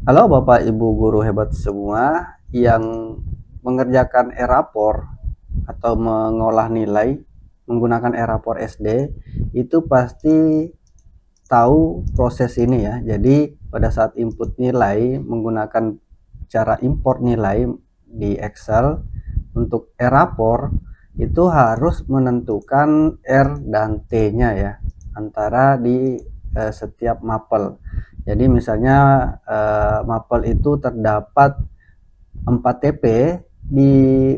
Halo Bapak Ibu guru hebat semua yang mengerjakan e-rapor atau mengolah nilai menggunakan e-rapor SD, itu pasti tahu proses ini ya. Jadi pada saat input nilai menggunakan cara import nilai di Excel untuk e-rapor itu harus menentukan R dan T-nya ya antara di setiap mapel. Jadi misalnya mapel itu terdapat 4 TP, di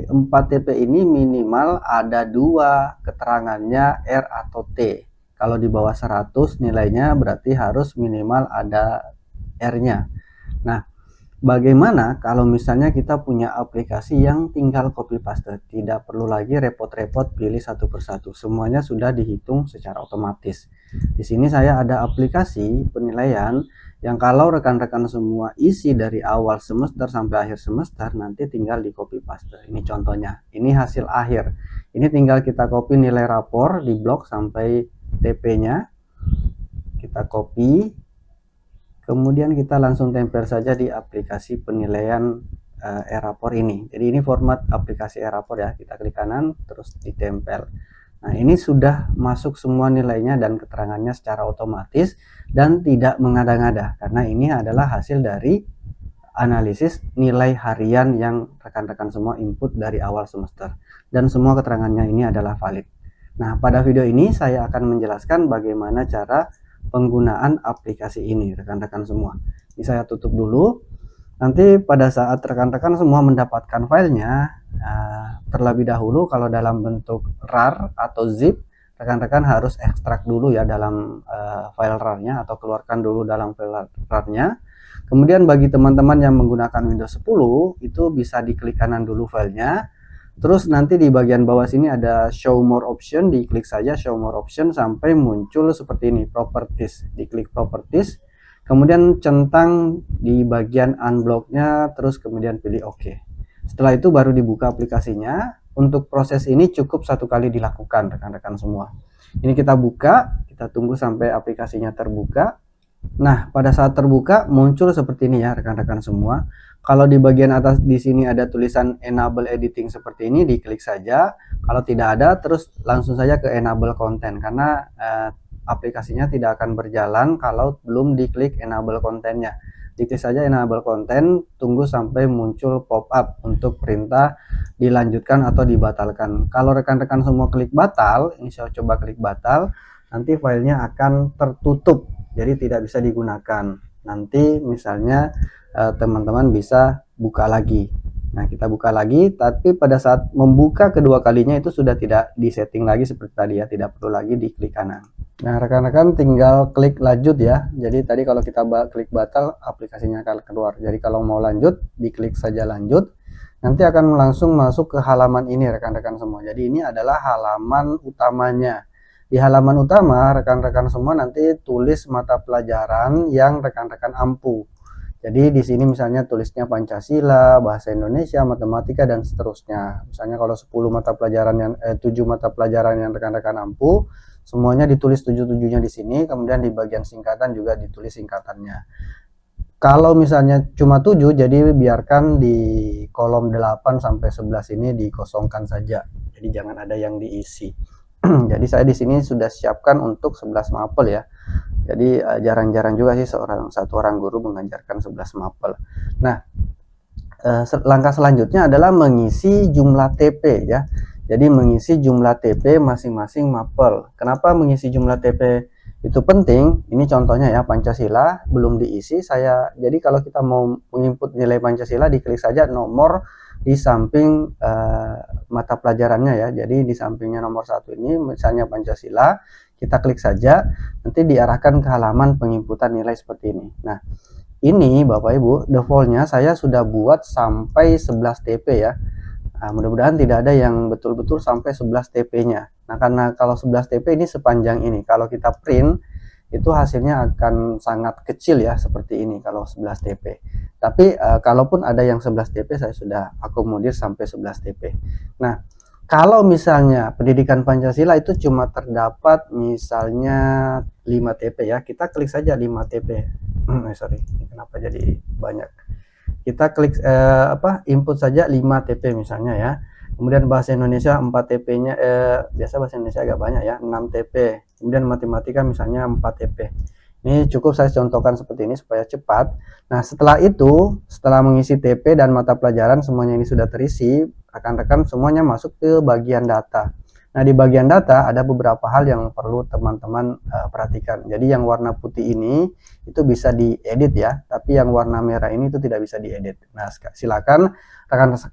4 TP ini minimal ada dua keterangannya R atau T. Kalau di bawah 100 nilainya berarti harus minimal ada R-nya. Nah, bagaimana kalau misalnya kita punya aplikasi yang tinggal copy paste, tidak perlu lagi repot-repot pilih satu persatu, semuanya sudah dihitung secara otomatis. Di sini saya ada aplikasi penilaian yang kalau rekan-rekan semua isi dari awal semester sampai akhir semester nanti tinggal di copy paste. Ini contohnya, ini hasil akhir. Ini tinggal kita copy nilai rapor di blok sampai TP-nya, kita copy. Kemudian kita langsung tempel saja di aplikasi penilaian e-rapor ini. Jadi ini format aplikasi e-rapor ya. Kita klik kanan terus ditempel. Nah, ini sudah masuk semua nilainya dan keterangannya secara otomatis dan tidak mengada-ngada karena ini adalah hasil dari analisis nilai harian yang rekan-rekan semua input dari awal semester dan semua keterangannya ini adalah valid. Nah, pada video ini saya akan menjelaskan bagaimana cara penggunaan aplikasi ini rekan-rekan semua. Ini saya tutup dulu. Nanti pada saat rekan-rekan semua mendapatkan filenya, terlebih dahulu kalau dalam bentuk RAR atau zip, rekan-rekan harus ekstrak dulu ya dalam file RAR-nya atau keluarkan dulu dalam file RAR-nya. Kemudian bagi teman-teman yang menggunakan Windows 10 itu bisa diklik kanan dulu filenya. Terus nanti di bagian bawah sini ada show more option, diklik saja show more option sampai muncul seperti ini, properties. Diklik properties, kemudian centang di bagian unblock-nya, terus kemudian pilih OK. Setelah itu baru dibuka aplikasinya. Untuk proses ini cukup satu kali dilakukan rekan-rekan semua. Ini kita buka, kita tunggu sampai aplikasinya terbuka. Nah, pada saat terbuka muncul seperti ini ya rekan-rekan semua. Kalau di bagian atas di sini ada tulisan enable editing seperti ini, diklik saja. Kalau tidak ada, terus langsung saja ke enable content karena aplikasinya tidak akan berjalan kalau belum diklik enable content-nya. Diklik saja enable content, tunggu sampai muncul pop-up untuk perintah dilanjutkan atau dibatalkan. Kalau rekan-rekan semua klik batal, ini saya coba klik batal, nanti filenya akan tertutup jadi tidak bisa digunakan. Nanti misalnya teman-teman bisa buka lagi. Nah, kita buka lagi, tapi pada saat membuka kedua kalinya itu sudah tidak disetting lagi seperti tadi ya, tidak perlu lagi diklik kanan. Nah, rekan-rekan tinggal klik lanjut ya. Jadi tadi kalau kita klik batal, aplikasinya akan keluar. Jadi kalau mau lanjut, diklik saja lanjut. Nanti akan langsung masuk ke halaman ini rekan-rekan semua. Jadi ini adalah halaman utamanya. Di halaman utama, rekan-rekan semua nanti tulis mata pelajaran yang rekan-rekan ampu. Jadi di sini misalnya tulisnya Pancasila, Bahasa Indonesia, Matematika, dan seterusnya. Misalnya kalau 10 mata pelajaran yang 7 mata pelajaran yang rekan-rekan ampu, semuanya ditulis 7-7-nya di sini, kemudian di bagian singkatan juga ditulis singkatannya. Kalau misalnya cuma 7, jadi biarkan di kolom 8 sampai 11 ini dikosongkan saja. Jadi jangan ada yang diisi. Jadi saya di sini sudah siapkan untuk 11 mapel ya. Jadi jarang-jarang juga sih satu orang guru mengajarkan 11 mapel. Nah, langkah selanjutnya adalah mengisi jumlah TP ya. Jadi mengisi jumlah TP masing-masing mapel. Kenapa mengisi jumlah TP itu penting? Ini contohnya ya, Pancasila belum diisi saya. Jadi kalau kita mau menginput nilai Pancasila, diklik saja nomor di samping mata pelajarannya ya. Jadi di sampingnya nomor 1 ini misalnya Pancasila, kita klik saja, nanti diarahkan ke halaman penginputan nilai seperti ini. Nah, ini Bapak Ibu, defaultnya saya sudah buat sampai 11 TP ya. Nah, mudah-mudahan tidak ada yang betul-betul sampai 11 TP-nya. Nah, karena kalau 11 TP ini sepanjang ini, kalau kita print, itu hasilnya akan sangat kecil ya, seperti ini kalau 11 TP. Tapi kalaupun ada yang 11 TP, saya sudah akomodir sampai 11 TP. Nah, Kalau misalnya pendidikan Pancasila itu cuma terdapat misalnya 5 TP ya, kita klik saja 5 TP. Sorry, kenapa jadi banyak? Kita klik input saja 5 TP misalnya ya. Kemudian bahasa Indonesia 4 TP-nya biasa bahasa Indonesia agak banyak ya, 6 TP. Kemudian matematika misalnya 4 TP. Ini cukup saya contohkan seperti ini supaya cepat. Nah, setelah itu, setelah mengisi TP dan mata pelajaran semuanya ini sudah terisi, rekan-rekan semuanya masuk ke bagian data. Nah, di bagian data ada beberapa hal yang perlu teman-teman perhatikan. Jadi yang warna putih ini itu bisa diedit ya, tapi yang warna merah ini itu tidak bisa diedit. Nah, silakan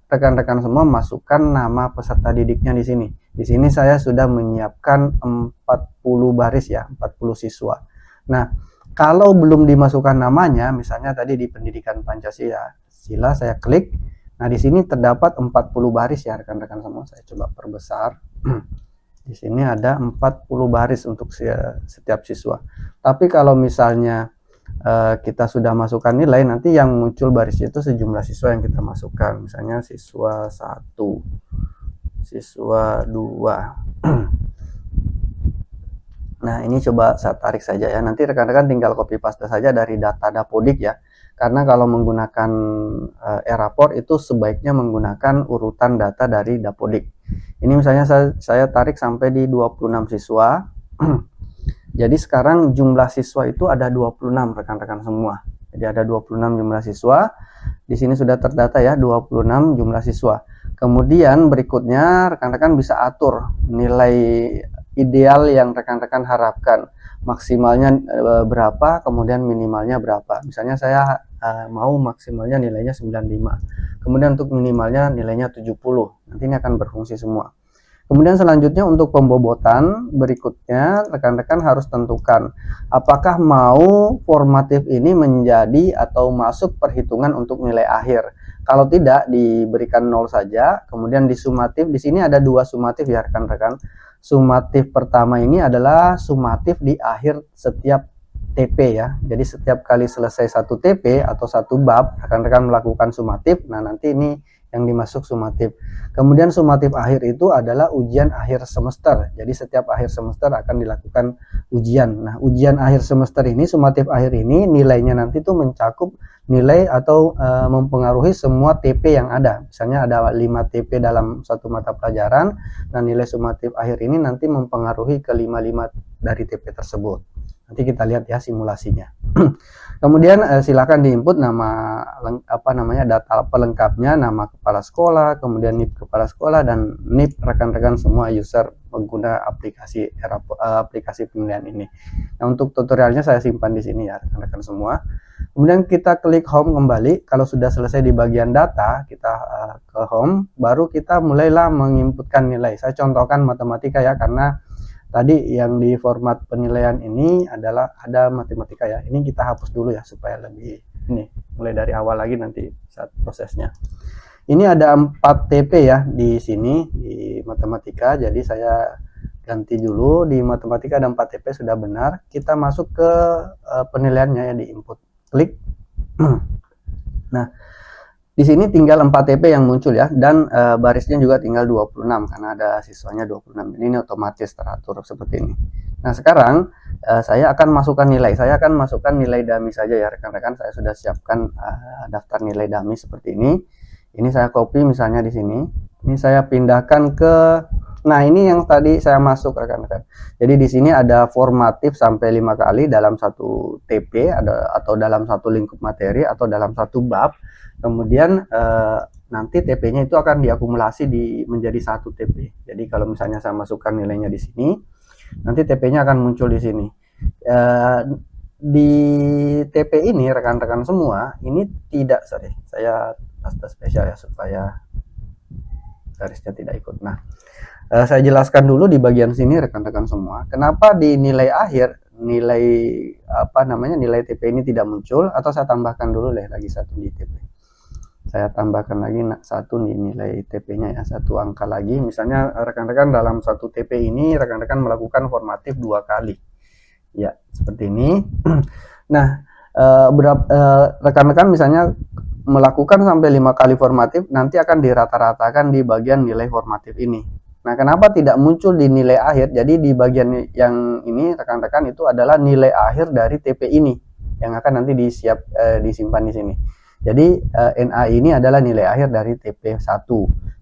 rekan-rekan semua masukkan nama peserta didiknya di sini. Di sini saya sudah menyiapkan 40 baris ya, 40 siswa. Nah, kalau belum dimasukkan namanya, misalnya tadi di pendidikan Pancasila, saya klik. Nah, di sini terdapat 40 baris ya rekan-rekan semua. Saya coba perbesar. Di sini ada 40 baris untuk setiap siswa. Tapi kalau misalnya kita sudah masukkan nilai, nanti yang muncul barisnya itu sejumlah siswa yang kita masukkan. Misalnya siswa 1, siswa 2. Nah, ini coba saya tarik saja ya. Nanti rekan-rekan tinggal copy paste saja dari data Dapodik ya. Karena kalau menggunakan e-rapor itu sebaiknya menggunakan urutan data dari Dapodik. Ini misalnya saya tarik sampai di 26 siswa. Jadi sekarang jumlah siswa itu ada 26 rekan-rekan semua. Jadi ada 26 jumlah siswa. Di sini sudah terdata ya 26 jumlah siswa. Kemudian berikutnya rekan-rekan bisa atur nilai ideal yang rekan-rekan harapkan, maksimalnya berapa, kemudian minimalnya berapa. Misalnya saya mau maksimalnya nilainya 95, kemudian untuk minimalnya nilainya 70. Nanti ini akan berfungsi semua. Kemudian selanjutnya untuk pembobotan berikutnya rekan-rekan harus tentukan apakah mau formatif ini menjadi atau masuk perhitungan untuk nilai akhir. Kalau tidak diberikan 0 saja. Kemudian di sumatif, di sini ada 2 sumatif ya rekan-rekan. Sumatif pertama ini adalah sumatif di akhir setiap TP ya. Jadi setiap kali selesai satu TP atau satu bab, rekan-rekan melakukan sumatif. Nah, nanti ini yang dimasuk sumatif. Kemudian sumatif akhir itu adalah ujian akhir semester. Jadi setiap akhir semester akan dilakukan ujian. Nah, ujian akhir semester ini, sumatif akhir ini nilainya nanti tuh mencakup nilai atau mempengaruhi semua TP yang ada. Misalnya ada 5 TP dalam satu mata pelajaran. Nah, nilai sumatif akhir ini nanti mempengaruhi ke 5 dari TP tersebut. Nanti kita lihat ya simulasinya. Kemudian silakan diinput nama data pelengkapnya, nama kepala sekolah, kemudian NIP kepala sekolah dan NIP rekan-rekan semua user pengguna aplikasi aplikasi penilaian ini. Nah, untuk tutorialnya saya simpan di sini ya rekan-rekan semua. Kemudian kita klik home kembali. Kalau sudah selesai di bagian data, kita ke home, baru kita mulailah menginputkan nilai. Saya contohkan matematika ya, karena tadi yang di format penilaian ini adalah ada matematika ya. Ini kita hapus dulu ya supaya lebih ini mulai dari awal lagi nanti saat prosesnya. Ini ada 4 TP ya di sini di matematika. Jadi saya ganti dulu, di matematika ada 4 TP sudah benar. Kita masuk ke penilaiannya ya, di input. Klik. Nah, di sini tinggal 4 TP yang muncul ya, dan barisnya juga tinggal 26 karena ada siswanya 26. Ini otomatis teratur seperti ini. Nah, sekarang saya akan masukkan nilai. Saya akan masukkan nilai dummy saja ya rekan-rekan. Saya sudah siapkan daftar nilai dummy seperti ini. Ini saya copy misalnya di sini. Ini saya pindahkan ke, nah ini yang tadi saya masuk rekan-rekan. Jadi di sini ada formatif sampai 5 kali dalam satu TP atau dalam satu lingkup materi atau dalam satu bab. Kemudian nanti TP-nya itu akan diakumulasi menjadi satu TP. Jadi kalau misalnya saya masukkan nilainya di sini, nanti TP-nya akan muncul di sini. Di TP ini rekan-rekan semua, ini tidak, saya paste spesial ya supaya garisnya tidak ikut. Nah, saya jelaskan dulu di bagian sini rekan-rekan semua. Kenapa di nilai akhir nilai nilai TP ini tidak muncul, atau saya tambahkan dulu deh lagi satu di TP. Saya tambahkan lagi satu di nilai TP-nya ya, satu angka lagi. Misalnya rekan-rekan dalam satu TP ini rekan-rekan melakukan formatif 2 kali. Ya, seperti ini. Nah, rekan-rekan misalnya melakukan sampai 5 kali formatif, nanti akan dirata-ratakan di bagian nilai formatif ini. Nah, kenapa tidak muncul di nilai akhir? Jadi di bagian yang ini rekan-rekan itu adalah nilai akhir dari TP ini yang akan nanti disimpan di sini. Jadi NA ini adalah nilai akhir dari TP1.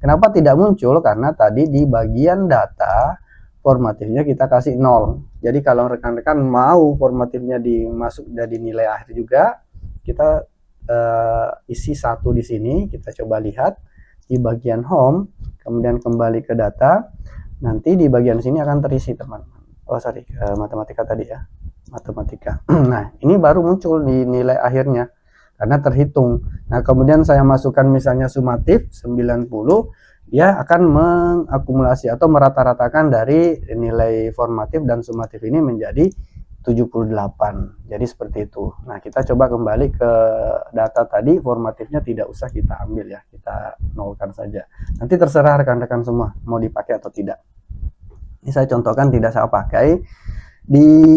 Kenapa tidak muncul? Karena tadi di bagian data formatifnya kita kasih 0. Jadi kalau rekan-rekan mau formatifnya dimasuk dari nilai akhir juga, kita isi 1 di sini. Kita coba lihat di bagian home, kemudian kembali ke data, nanti di bagian sini akan terisi teman-teman. Oh sorry, matematika tadi ya, matematika. Nah ini baru muncul di nilai akhirnya karena terhitung. Nah kemudian saya masukkan misalnya sumatif 90, dia akan mengakumulasi atau merata-ratakan dari nilai formatif dan sumatif ini menjadi 78. Jadi seperti itu. Nah, kita coba kembali ke data tadi, formatifnya tidak usah kita ambil ya, kita nolkan saja. Nanti terserah rekan-rekan semua mau dipakai atau tidak. Ini saya contohkan tidak saya pakai.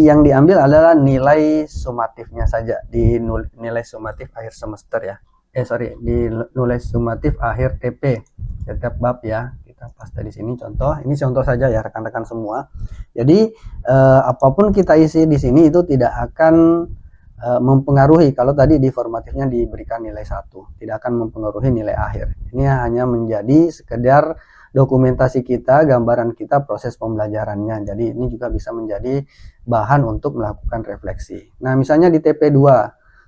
Yang diambil adalah nilai sumatifnya saja, di nilai sumatif akhir semester ya. Di nilai sumatif akhir TP setiap bab ya. Paste di sini contoh. Ini contoh saja ya rekan-rekan semua. Jadi apapun kita isi di sini itu tidak akan mempengaruhi. Kalau tadi di formatifnya diberikan nilai 1, tidak akan mempengaruhi nilai akhir. Ini hanya menjadi sekedar dokumentasi kita, gambaran kita proses pembelajarannya. Jadi ini juga bisa menjadi bahan untuk melakukan refleksi. Nah, misalnya di TP2,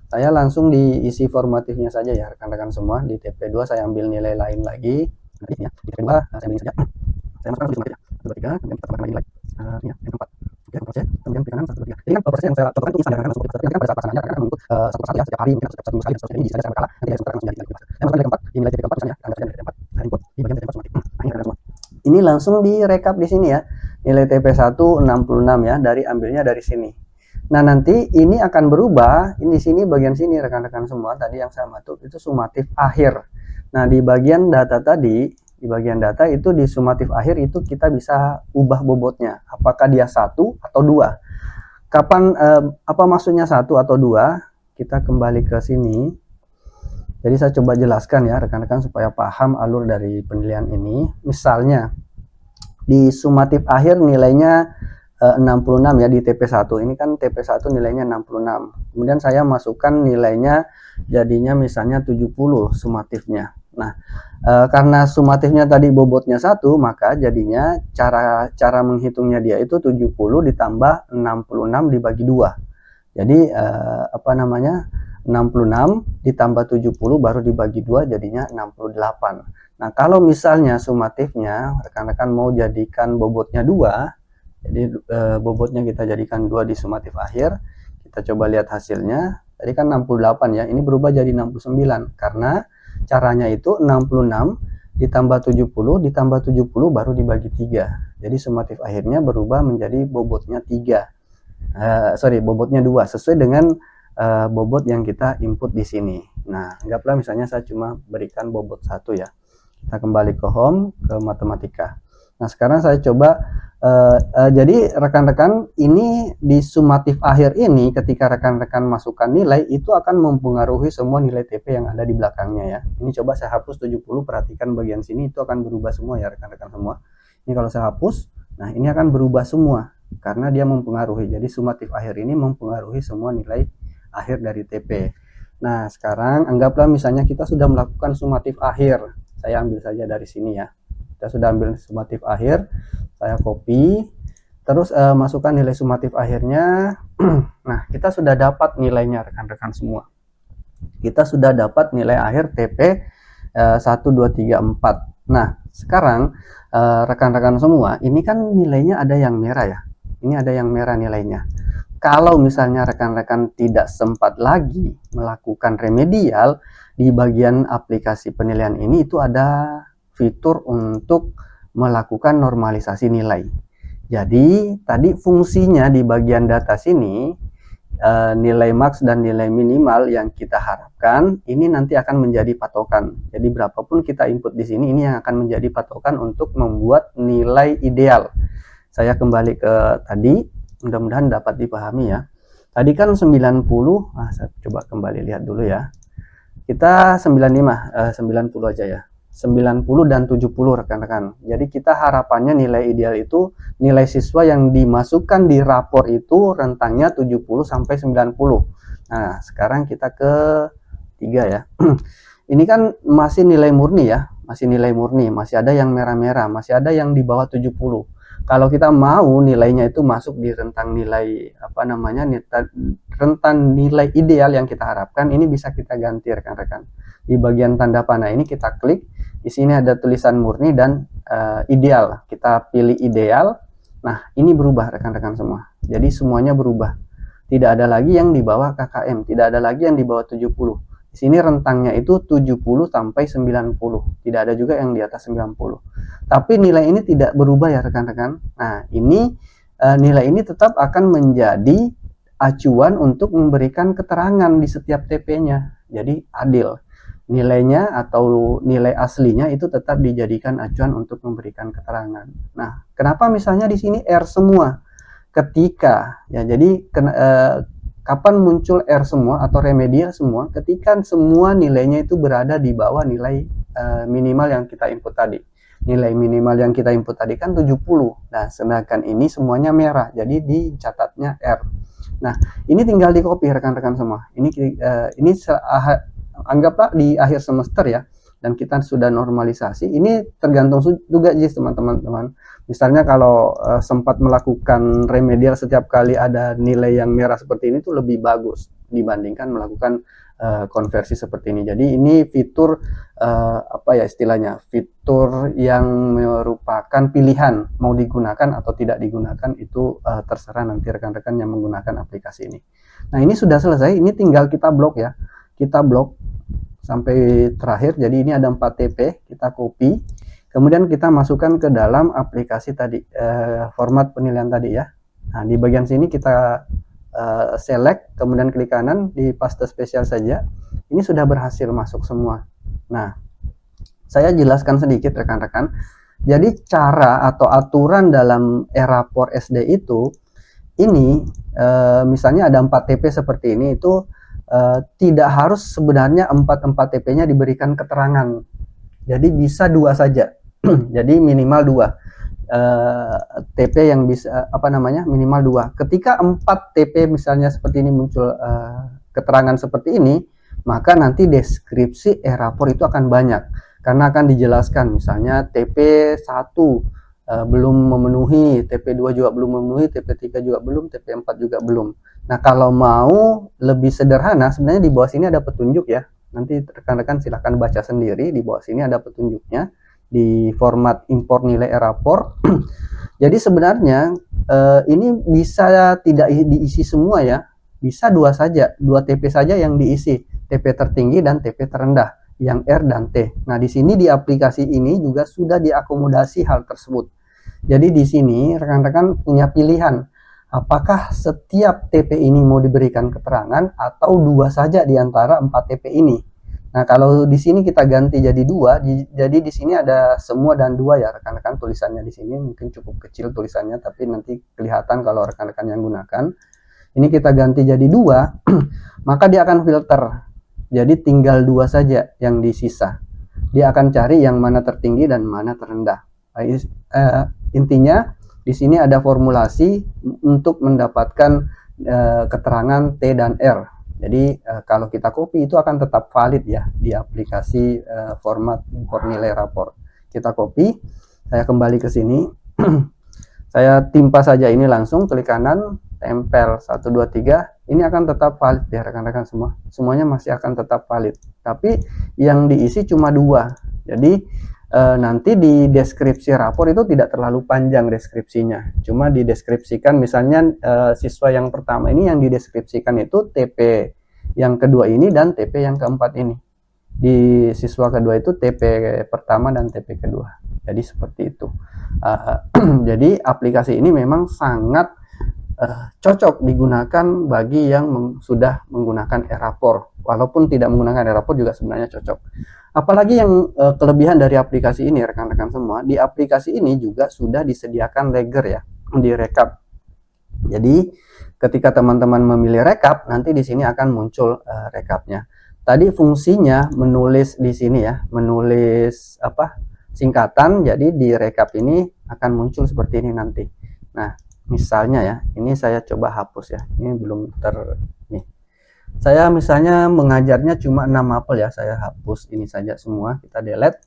saya langsung diisi formatifnya saja ya rekan-rekan semua. Di TP2 saya ambil nilai lain lagi. Nah, ini ya, di TP2 saya ambil saja. Saya masukkan sumatif ya. 1, 2, 3, kemudian kita tambahkan lagi. Ini ya, yang keempat. Oke, C, kemudian klik kanan 1, 2, 3. Ini kan prosesnya yang saya contohkan itu misalnya langsung tapi kan pada saat pelaksanaannya rekan-rekan mengikut satu persatu ya, setiap hari mungkin setiap 1 minggu sekali seterusnya. Ini bisa saja kalah. Nanti sebentar langsung jadi lagi. Saya masukkan nilai keempat, di nilai keempat misalnya, Anda nilai keempat. Saya input di bagian TP4 sumatif. Nah, ini rekan semua. Ini langsung direkap di sini ya. Nilai TP1 66 ya, ambilnya dari sini. Nah, nanti ini akan berubah. Ini di sini bagian sini rekan-rekan semua tadi yang saya matuk itu sumatif akhir. Nah, di bagian data tadi, di bagian data itu di sumatif akhir itu kita bisa ubah bobotnya. Apakah dia 1 atau 2. Kapan apa maksudnya 1 atau 2? Kita kembali ke sini. Jadi saya coba jelaskan ya rekan-rekan supaya paham alur dari penilaian ini. Misalnya di sumatif akhir nilainya 66 ya di TP1. Ini kan TP1 nilainya 66. Kemudian saya masukkan nilainya jadinya misalnya 70 sumatifnya. Nah, karena sumatifnya tadi bobotnya 1, maka jadinya cara menghitungnya dia itu 70 ditambah 66 dibagi 2. Jadi 66 ditambah 70 baru dibagi 2 jadinya 68. Nah, kalau misalnya sumatifnya rekan-rekan mau jadikan bobotnya 2, jadi bobotnya kita jadikan 2 di sumatif akhir, kita coba lihat hasilnya. Tadi kan 68 ya, ini berubah jadi 69 karena caranya itu 66 ditambah 70 ditambah 70 baru dibagi 3. Jadi sumatif akhirnya berubah menjadi bobotnya 3. Bobotnya 2 sesuai dengan bobot yang kita input di sini. Nah, anggaplah misalnya saya cuma berikan bobot 1 ya. Kita kembali ke home, ke matematika. Nah, sekarang saya coba jadi rekan-rekan ini di sumatif akhir ini ketika rekan-rekan masukkan nilai itu akan mempengaruhi semua nilai TP yang ada di belakangnya ya. Ini coba saya hapus 70, perhatikan bagian sini itu akan berubah semua ya rekan-rekan semua. Ini kalau saya hapus, nah ini akan berubah semua karena dia mempengaruhi. Jadi sumatif akhir ini mempengaruhi semua nilai akhir dari TP. Nah, sekarang anggaplah misalnya kita sudah melakukan sumatif akhir. Saya ambil saja dari sini ya. Kita sudah ambil sumatif akhir, saya copy, terus masukkan nilai sumatif akhirnya. Nah, kita sudah dapat nilainya rekan-rekan semua. Kita sudah dapat nilai akhir TP 1, 2, 3, 4. Nah, sekarang rekan-rekan semua, ini kan nilainya ada yang merah ya. Ini ada yang merah nilainya. Kalau misalnya rekan-rekan tidak sempat lagi melakukan remedial, di bagian aplikasi penilaian ini itu ada fitur untuk melakukan normalisasi nilai. Jadi tadi fungsinya di bagian data sini nilai max dan nilai minimal yang kita harapkan ini nanti akan menjadi patokan. Jadi berapapun kita input di sini ini yang akan menjadi patokan untuk membuat nilai ideal. Saya kembali ke tadi, mudah-mudahan dapat dipahami ya. Tadi kan 90, saya coba kembali lihat dulu ya. Kita 95, 90 aja ya. 90 dan 70 rekan-rekan. Jadi kita harapannya nilai ideal itu nilai siswa yang dimasukkan di rapor itu rentangnya 70 sampai 90. Nah, sekarang kita ke 3 ya. Ini kan masih nilai murni ya, masih nilai murni, masih ada yang merah-merah, masih ada yang di bawah 70. Kalau kita mau nilainya itu masuk di rentang nilai rentang nilai ideal yang kita harapkan, ini bisa kita ganti rekan-rekan. Di bagian tanda panah ini kita klik, di sini ada tulisan murni dan ideal. Kita pilih ideal. Nah, ini berubah rekan-rekan semua. Jadi semuanya berubah. Tidak ada lagi yang di bawah KKM, tidak ada lagi yang di bawah 70. Di sini rentangnya itu 70 sampai 90. Tidak ada juga yang di atas 90. Tapi nilai ini tidak berubah ya rekan-rekan. Nah, ini nilai ini tetap akan menjadi acuan untuk memberikan keterangan di setiap TP-nya. Jadi adil. Nilainya atau nilai aslinya itu tetap dijadikan acuan untuk memberikan keterangan. Nah, kenapa misalnya di sini R semua? Ketika ya, jadi kapan muncul R semua atau remedial semua? Ketika semua nilainya itu berada di bawah nilai minimal yang kita input tadi. Nilai minimal yang kita input tadi kan 70. Nah, sedangkan ini semuanya merah, jadi dicatatnya R. Nah, ini tinggal di copy rekan-rekan semua. Ini anggaplah di akhir semester ya, dan kita sudah normalisasi. Ini tergantung juga JIS teman-teman. Misalnya kalau sempat melakukan remedial setiap kali ada nilai yang merah seperti ini, itu lebih bagus dibandingkan melakukan konversi seperti ini. Jadi ini fitur apa ya istilahnya, fitur yang merupakan pilihan mau digunakan atau tidak digunakan, itu terserah nanti rekan-rekan yang menggunakan aplikasi ini. Nah, ini sudah selesai, ini tinggal kita blok ya. Kita blok sampai terakhir. Jadi ini ada 4 TP, kita copy, kemudian kita masukkan ke dalam aplikasi tadi, format penilaian tadi ya. Nah, di bagian sini kita select, kemudian klik kanan di paste spesial saja. Ini sudah berhasil masuk semua. Nah, saya jelaskan sedikit rekan-rekan. Jadi cara atau aturan dalam e-rapor SD itu, ini misalnya ada 4 TP seperti ini, itu tidak harus sebenarnya 4 TP-nya diberikan keterangan. Jadi bisa 2 saja. Jadi minimal 2 TP yang bisa minimal 2. Ketika 4 TP misalnya seperti ini muncul keterangan seperti ini, maka nanti deskripsi e-rapor itu akan banyak, karena akan dijelaskan misalnya TP 1 belum memenuhi, TP2 juga belum memenuhi, TP3 juga belum, TP4 juga belum. Nah, kalau mau lebih sederhana, sebenarnya di bawah sini ada petunjuk ya. Nanti rekan-rekan silahkan baca sendiri, di bawah sini ada petunjuknya di format import nilai e-rapor. Jadi sebenarnya ini bisa tidak diisi semua ya, bisa 2 saja, 2 TP saja yang diisi, TP tertinggi dan TP terendah, yang R dan T. Nah, di sini di aplikasi ini juga sudah diakomodasi hal tersebut. Jadi di sini rekan-rekan punya pilihan, apakah setiap TP ini mau diberikan keterangan atau 2 saja di antara 4 TP ini. Nah, kalau di sini kita ganti jadi 2, jadi di sini ada semua dan 2 ya rekan-rekan, tulisannya di sini mungkin cukup kecil tulisannya, tapi nanti kelihatan kalau rekan-rekan yang gunakan. Ini kita ganti jadi 2, maka dia akan filter. Jadi tinggal 2 saja yang disisa. Dia akan cari yang mana tertinggi dan mana terendah. Intinya di sini ada formulasi untuk mendapatkan keterangan T dan R. Jadi kalau kita copy itu akan tetap valid ya di aplikasi format import nilai rapor. Kita copy, saya kembali ke sini. Saya timpa saja ini langsung, klik kanan, tempel 1 2 3. Ini akan tetap valid ya rekan-rekan semua. Semuanya masih akan tetap valid. Tapi yang diisi cuma 2. Jadi nanti di deskripsi rapor itu tidak terlalu panjang deskripsinya, cuma dideskripsikan misalnya siswa yang pertama ini yang dideskripsikan itu TP yang kedua ini dan TP yang keempat ini. Di siswa kedua itu TP pertama dan TP kedua. Jadi seperti itu. Jadi aplikasi ini memang sangat cocok digunakan bagi yang sudah menggunakan e-rapor. Walaupun tidak menggunakan e-rapor juga sebenarnya cocok. Apalagi yang kelebihan dari aplikasi ini rekan-rekan semua, di aplikasi ini juga sudah disediakan logger ya di rekap. Jadi ketika teman-teman memilih rekap, nanti di sini akan muncul rekapnya. tadi fungsinya menulis di sini ya, menulis apa singkatan, jadi di rekap ini akan muncul seperti ini nanti. Nah, misalnya ya, ini saya coba hapus ya, ini belum nih. Saya misalnya mengajarnya cuma 6 mapel ya, saya hapus ini saja semua, kita delete.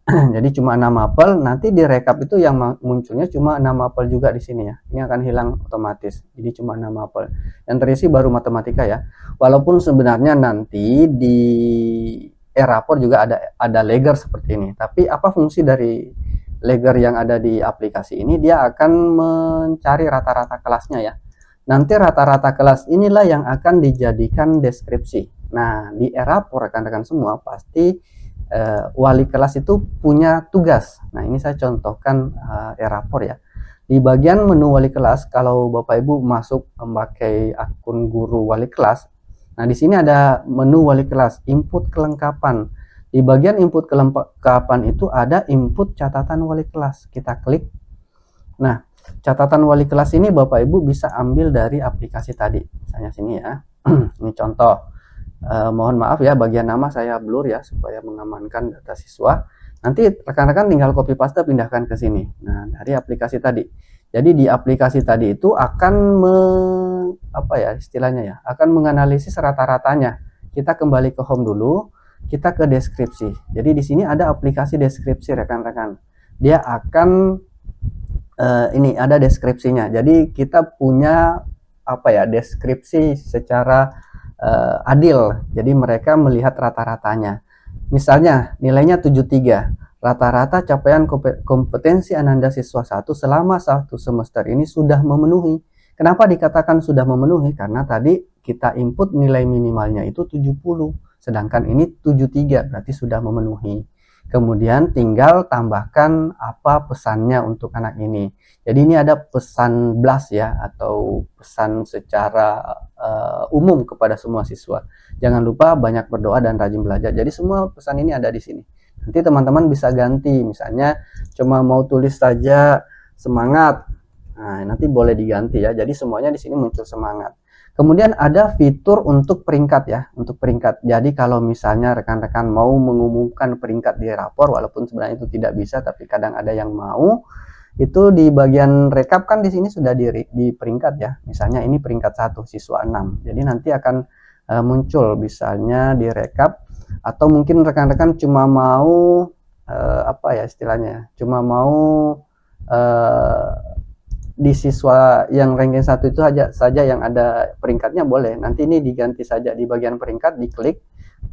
Jadi cuma 6 mapel, nanti di rekap itu yang munculnya cuma 6 mapel juga di sini ya. Ini akan hilang otomatis. Jadi cuma 6 mapel. Yang terisi baru matematika ya. Walaupun sebenarnya nanti di Erapor juga ada lagger seperti ini. Tapi apa fungsi dari lagger yang ada di aplikasi ini? Dia akan mencari rata-rata kelasnya ya. Nanti rata-rata kelas inilah yang akan dijadikan deskripsi. Nah, di Erapor rekan-rekan semua pasti wali kelas itu punya tugas. Nah, ini saya contohkan Erapor ya. Di bagian menu wali kelas, kalau Bapak Ibu masuk memakai akun guru wali kelas, nah di sini ada menu wali kelas, input kelengkapan. Di bagian input kelengkapan itu ada input catatan wali kelas. Kita klik. Nah, catatan wali kelas ini Bapak Ibu bisa ambil dari aplikasi tadi. Misalnya sini ya. Ini contoh. Mohon maaf ya, bagian nama saya blur ya supaya mengamankan data siswa. Nanti rekan-rekan tinggal copy paste pindahkan ke sini. Nah, dari aplikasi tadi. Jadi di aplikasi tadi itu akan apa ya istilahnya ya, akan menganalisis rata-ratanya. Kita kembali ke home dulu, kita ke deskripsi. Jadi di sini ada aplikasi deskripsi rekan-rekan. Dia akan ini ada deskripsinya. Jadi kita punya apa ya deskripsi secara adil. Jadi mereka melihat rata-ratanya. Misalnya nilainya 73. Rata-rata capaian kompetensi Ananda siswa 1 selama 1 semester ini sudah memenuhi. Kenapa dikatakan sudah memenuhi? Karena tadi kita input nilai minimalnya itu 70. Sedangkan ini 73 berarti sudah memenuhi. Kemudian tinggal tambahkan apa pesannya untuk anak ini. Jadi ini ada pesan blast ya, atau pesan secara umum kepada semua siswa. Jangan lupa banyak berdoa dan rajin belajar. Jadi semua pesan ini ada di sini. Nanti teman-teman bisa ganti, misalnya cuma mau tulis saja semangat. Nah, nanti boleh diganti ya. Jadi semuanya di sini muncul semangat. Kemudian ada fitur untuk peringkat ya, untuk peringkat. Jadi kalau misalnya rekan-rekan mau mengumumkan peringkat di rapor, walaupun sebenarnya itu tidak bisa, tapi kadang ada yang mau, itu di bagian rekap kan di sini sudah di peringkat ya. Misalnya ini peringkat 1 siswa 6. Jadi nanti akan muncul misalnya di rekap, atau mungkin rekan-rekan cuma mau apa ya istilahnya, cuma mau di siswa yang ranking 1 itu saja yang ada peringkatnya boleh. Nanti ini diganti saja di bagian peringkat, diklik,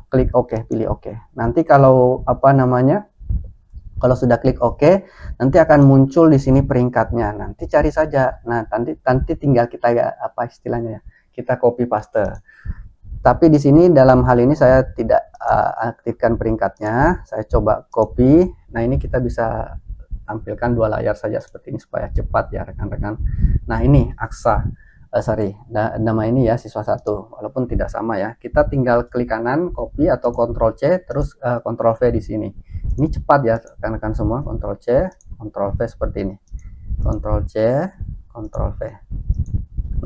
klik OK, pilih OK. Nanti kalau apa namanya, kalau sudah klik OK, nanti akan muncul di sini peringkatnya. Nanti cari saja. Nah, nanti tinggal kita apa istilahnya ya, kita copy paste. Tapi di sini dalam hal ini saya tidak aktifkan peringkatnya. Saya coba copy. Nah, ini kita bisa tampilkan 2 layar saja seperti ini supaya cepat ya rekan-rekan. Nah, ini Aksa. Nama ini ya siswa 1, walaupun tidak sama ya. Kita tinggal klik kanan, copy atau Ctrl C, terus Ctrl V di sini. Ini cepat ya rekan-rekan semua. Ctrl C, Ctrl V seperti ini. Ctrl C, Ctrl V.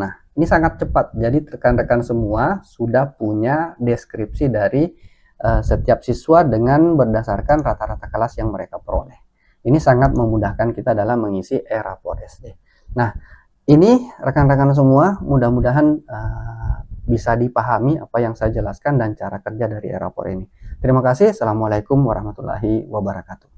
Nah, ini sangat cepat. Jadi rekan-rekan semua sudah punya deskripsi dari setiap siswa dengan berdasarkan rata-rata kelas yang mereka peroleh. Ini sangat memudahkan kita dalam mengisi Erapor SD. Nah, ini rekan-rekan semua mudah-mudahan bisa dipahami apa yang saya jelaskan dan cara kerja dari Erapor ini. Terima kasih. Assalamualaikum warahmatullahi wabarakatuh.